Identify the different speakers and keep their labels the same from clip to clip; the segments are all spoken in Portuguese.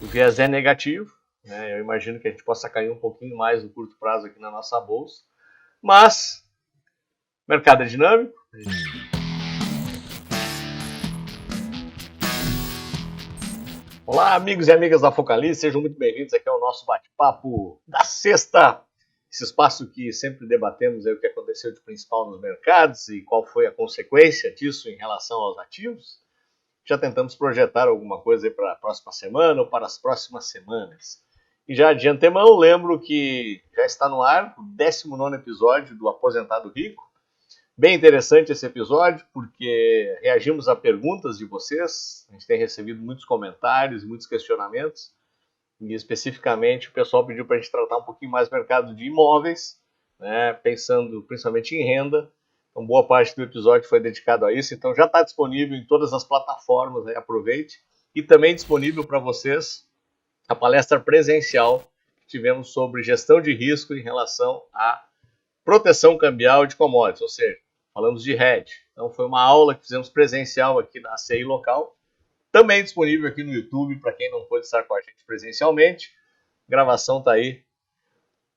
Speaker 1: O viés é negativo, né? Eu imagino que a gente possa cair um pouquinho mais no curto prazo aqui na nossa bolsa, mas o mercado é dinâmico. Olá, amigos e amigas da Focalize, sejam muito bem-vindos aqui ao nosso bate-papo da sexta. Esse espaço que sempre debatemos aí o que aconteceu de principal nos mercados e qual foi a consequência disso em relação aos ativos. Já tentamos projetar alguma coisa aí para a próxima semana ou para as próximas semanas. E já de antemão, lembro que já está no ar o 19º episódio do Aposentado Rico. Bem interessante esse episódio, porque reagimos a perguntas de vocês. A gente tem recebido muitos comentários, muitos questionamentos. E especificamente o pessoal pediu para a gente tratar um pouquinho mais do mercado de imóveis, né, pensando principalmente em renda. Então, boa parte do episódio foi dedicado a isso. Então, já está disponível em todas as plataformas, né, aproveite. E também disponível para vocês a palestra presencial que tivemos sobre gestão de risco em relação à proteção cambial de commodities, ou seja, falamos de hedge. Então, foi uma aula que fizemos presencial aqui na ACI local, também disponível aqui no YouTube para quem não pôde estar com a gente presencialmente. A gravação está aí,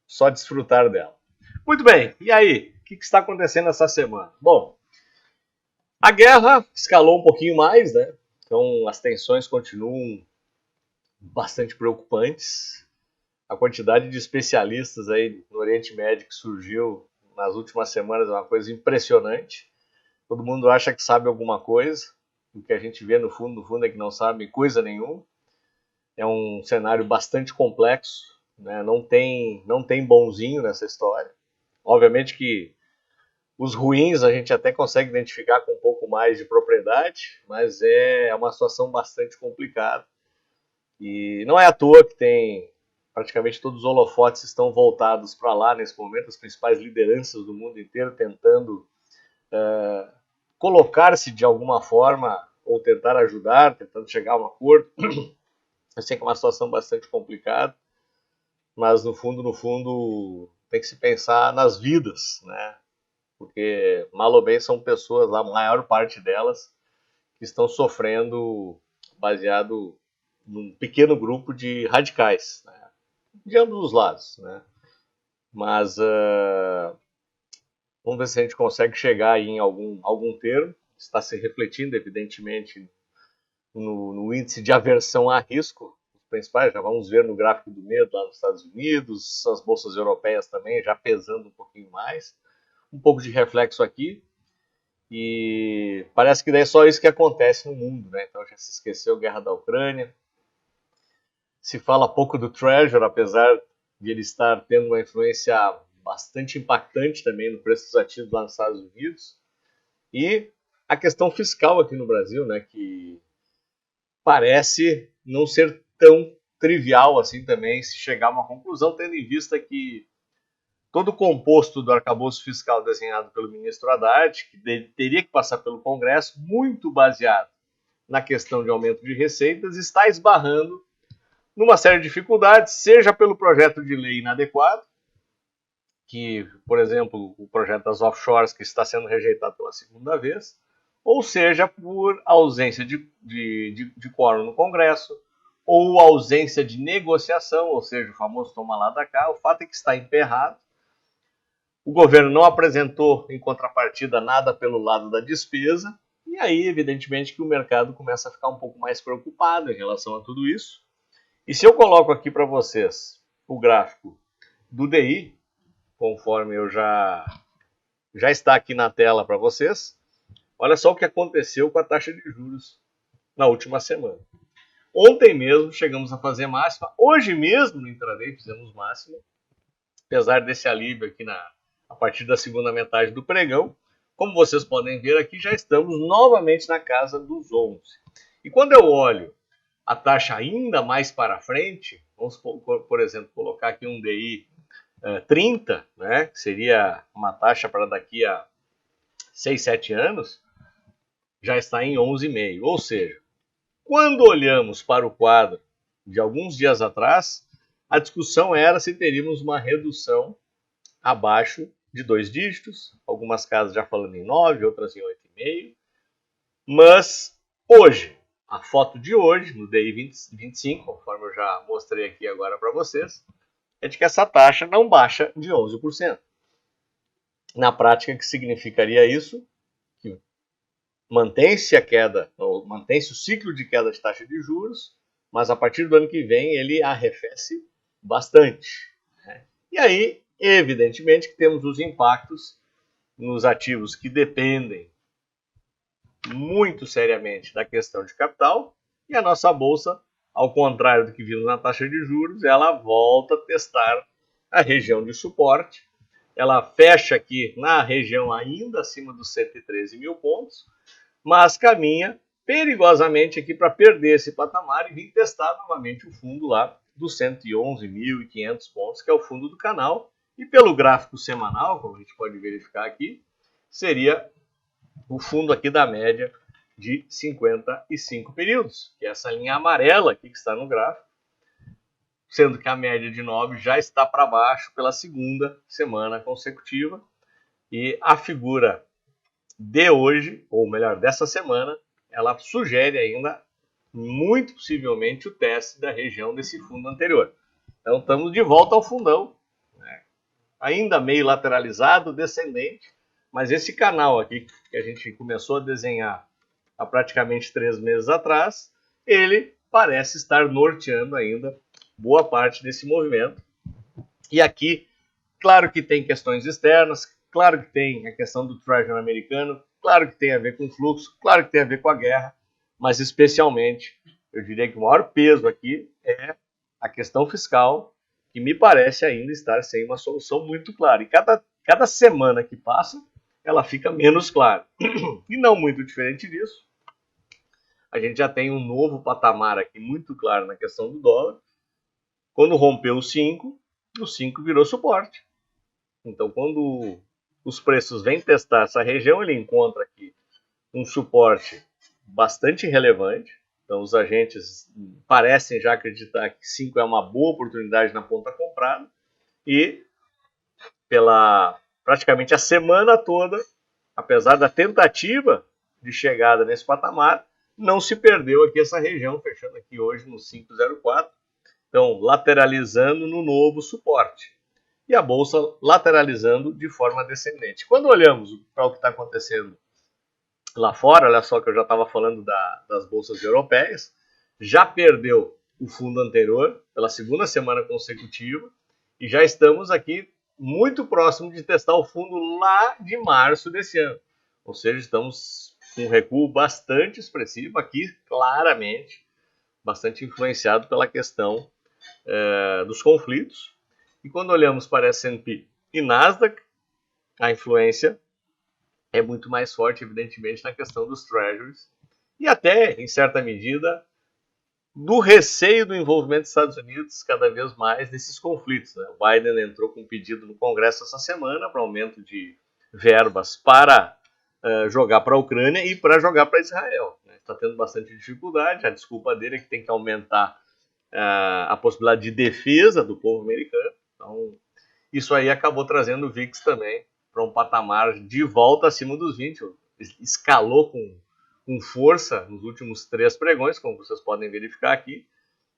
Speaker 1: só desfrutar dela. Muito bem, e aí? O que está acontecendo essa semana? Bom, a guerra escalou um pouquinho mais, né? Então as tensões continuam bastante preocupantes. A quantidade de especialistas aí no Oriente Médio que surgiu nas últimas semanas é uma coisa impressionante. Todo mundo acha que sabe alguma coisa. O que a gente vê no fundo é que não sabe coisa nenhuma. É um cenário bastante complexo, né? Não tem bonzinho nessa história. Obviamente que os ruins a gente até consegue identificar com um pouco mais de propriedade, mas é uma situação bastante complicada. E não é à toa que tem praticamente todos os holofotes estão voltados para lá nesse momento, as principais lideranças do mundo inteiro tentando colocar-se de alguma forma ou tentar ajudar, tentando chegar a um acordo. Eu sei que é uma situação bastante complicada, mas no fundo, tem que se pensar nas vidas, né? Porque mal ou bem são pessoas, a maior parte delas, que estão sofrendo baseado num pequeno grupo de radicais, né? De ambos os lados, né? Mas vamos ver se a gente consegue chegar aí em algum termo. Está se refletindo, evidentemente, no índice de aversão a risco, os principais, já vamos ver no gráfico do medo lá nos Estados Unidos, as bolsas europeias também já pesando um pouquinho mais, um pouco de reflexo aqui, e parece que daí é só isso que acontece no mundo, né? Então já se esqueceu a guerra da Ucrânia, se fala pouco do Treasury, apesar de ele estar tendo uma influência bastante impactante também no preço dos ativos lá nos Estados Unidos, e a questão fiscal aqui no Brasil, né, que parece não ser tão trivial assim também se chegar a uma conclusão, tendo em vista que todo o composto do arcabouço fiscal desenhado pelo ministro Haddad, que teria que passar pelo Congresso, muito baseado na questão de aumento de receitas, está esbarrando numa série de dificuldades, seja pelo projeto de lei inadequado, que, por exemplo, o projeto das offshores, que está sendo rejeitado pela segunda vez, ou seja, por ausência de quórum no Congresso, ou ausência de negociação, ou seja, o famoso toma lá da cá. O fato é que está emperrado. O governo não apresentou, em contrapartida, nada pelo lado da despesa, e aí, evidentemente, que o mercado começa a ficar um pouco mais preocupado em relação a tudo isso. E se eu coloco aqui para vocês o gráfico do DI, conforme eu já está aqui na tela para vocês. Olha só o que aconteceu com a taxa de juros na última semana. Ontem mesmo chegamos a fazer máxima, hoje mesmo no intraday fizemos máxima, apesar desse alívio aqui a partir da segunda metade do pregão. Como vocês podem ver aqui, já estamos novamente na casa dos 11. E quando eu olho a taxa ainda mais para frente, vamos, por exemplo, colocar aqui um DI 30, né, que seria uma taxa para daqui a 6, 7 anos, já está em 11,5. Ou seja, quando olhamos para o quadro de alguns dias atrás, a discussão era se teríamos uma redução abaixo de 2 dígitos, algumas casas já falando em 9, outras em 8,5. Mas hoje, a foto de hoje, no DI 25, conforme eu já mostrei aqui agora para vocês, é de que essa taxa não baixa de 11%. Na prática, o que significaria isso? Que mantém-se a queda, ou mantém-se o ciclo de queda de taxa de juros, mas a partir do ano que vem ele arrefece bastante. E aí, evidentemente, que temos os impactos nos ativos que dependem muito seriamente da questão de capital, e a nossa bolsa, ao contrário do que vimos na taxa de juros, ela volta a testar a região de suporte. Ela fecha aqui na região ainda acima dos 113 mil pontos, mas caminha perigosamente aqui para perder esse patamar e vir testar novamente o fundo lá dos 111.500 pontos, que é o fundo do canal. E pelo gráfico semanal, como a gente pode verificar aqui, seria o fundo aqui da média de 55 períodos, que é essa linha amarela aqui que está no gráfico, sendo que a média de 9 já está para baixo pela segunda semana consecutiva. E a figura de hoje, ou melhor, dessa semana, ela sugere ainda, muito possivelmente, o teste da região desse fundo anterior. Então estamos de volta ao fundão, né? Ainda meio lateralizado, descendente, mas esse canal aqui que a gente começou a desenhar há praticamente 3 meses atrás, ele parece estar norteando ainda boa parte desse movimento. E aqui, claro que tem questões externas, claro que tem a questão do Treasury americano, claro que tem a ver com o fluxo, claro que tem a ver com a guerra, mas especialmente, eu diria que o maior peso aqui é a questão fiscal, que me parece ainda estar sem uma solução muito clara. E cada semana que passa, ela fica menos clara. E não muito diferente disso, a gente já tem um novo patamar aqui muito claro na questão do dólar. Quando rompeu o 5 virou suporte. Então, quando os preços vêm testar essa região, ele encontra aqui um suporte bastante relevante. Então, os agentes parecem já acreditar que 5 é uma boa oportunidade na ponta comprada. E, pela praticamente a semana toda, apesar da tentativa de chegada nesse patamar, não se perdeu aqui essa região, fechando aqui hoje no 5,04. Então, lateralizando no novo suporte. E a bolsa lateralizando de forma descendente. Quando olhamos para o que está acontecendo lá fora, olha só que eu já estava falando das bolsas europeias, já perdeu o fundo anterior pela segunda semana consecutiva e já estamos aqui muito próximo de testar o fundo lá de março desse ano. Ou seja, estamos com um recuo bastante expressivo aqui, claramente, bastante influenciado pela questão dos conflitos. E quando olhamos para S&P e Nasdaq, a influência é muito mais forte, evidentemente, na questão dos treasuries e até, em certa medida, do receio do envolvimento dos Estados Unidos cada vez mais nesses conflitos. Né? O Biden entrou com um pedido no Congresso essa semana para aumento de verbas para jogar para a Ucrânia e para jogar para Israel. Né? Está tendo bastante dificuldade, a desculpa dele é que tem que aumentar a possibilidade de defesa do povo americano. Então, isso aí acabou trazendo o VIX também para um patamar de volta acima dos 20. Escalou com força nos últimos 3 pregões, como vocês podem verificar aqui.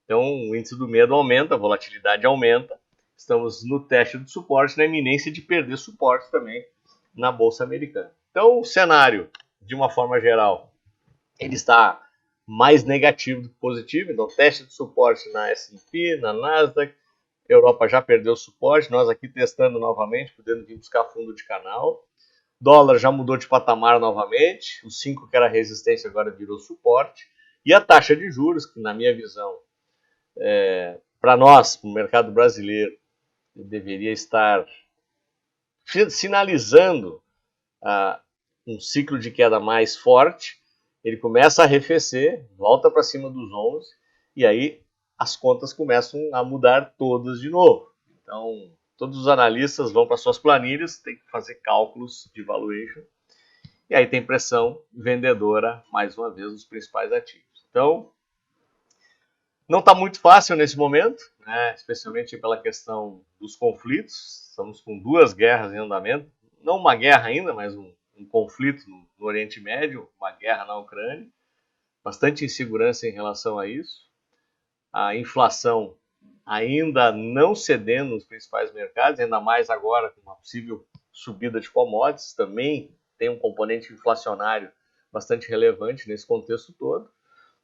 Speaker 1: Então, o índice do medo aumenta, a volatilidade aumenta. Estamos no teste do suporte, na iminência de perder suporte também na Bolsa Americana. Então, o cenário, de uma forma geral, ele está mais negativo do que positivo. Então, teste de suporte na S&P, na Nasdaq. A Europa já perdeu suporte, nós aqui testando novamente, podendo vir buscar fundo de canal. Dólar já mudou de patamar novamente, o 5 que era resistência agora virou suporte. E a taxa de juros, que na minha visão, para nós, no mercado brasileiro, deveria estar sinalizando um ciclo de queda mais forte. Ele começa a arrefecer, volta para cima dos 11, e aí as contas começam a mudar todas de novo. Então, todos os analistas vão para suas planilhas, tem que fazer cálculos de valuation, e aí tem pressão vendedora, mais uma vez, nos principais ativos. Então, não está muito fácil nesse momento, né? Especialmente pela questão dos conflitos. Estamos com 2 guerras em andamento, não uma guerra ainda, mas um conflito no Oriente Médio, uma guerra na Ucrânia. bastante insegurança em relação a isso. A inflação ainda não cedendo nos principais mercados, ainda mais agora com uma possível subida de commodities, também tem um componente inflacionário bastante relevante nesse contexto todo,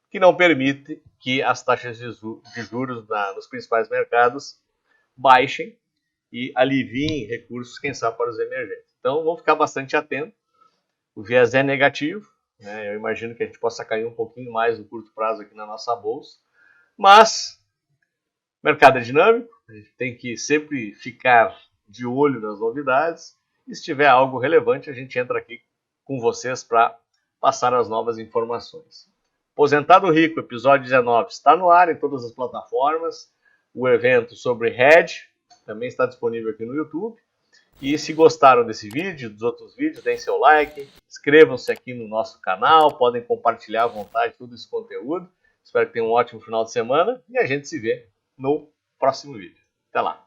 Speaker 1: que não permite que as taxas de juros nos principais mercados baixem e aliviem recursos, quem sabe, para os emergentes. Então, vamos ficar bastante atento. O viés é negativo, né? Eu imagino que a gente possa cair um pouquinho mais no curto prazo aqui na nossa bolsa, mas o mercado é dinâmico, a gente tem que sempre ficar de olho nas novidades, e se tiver algo relevante, a gente entra aqui com vocês para passar as novas informações. Aposentado Rico, episódio 19, está no ar em todas as plataformas. O evento sobre hedge também está disponível aqui no YouTube. E se gostaram desse vídeo, dos outros vídeos, deem seu like, inscrevam-se aqui no nosso canal, podem compartilhar à vontade todo esse conteúdo. Espero que tenham um ótimo final de semana e a gente se vê no próximo vídeo. Até lá!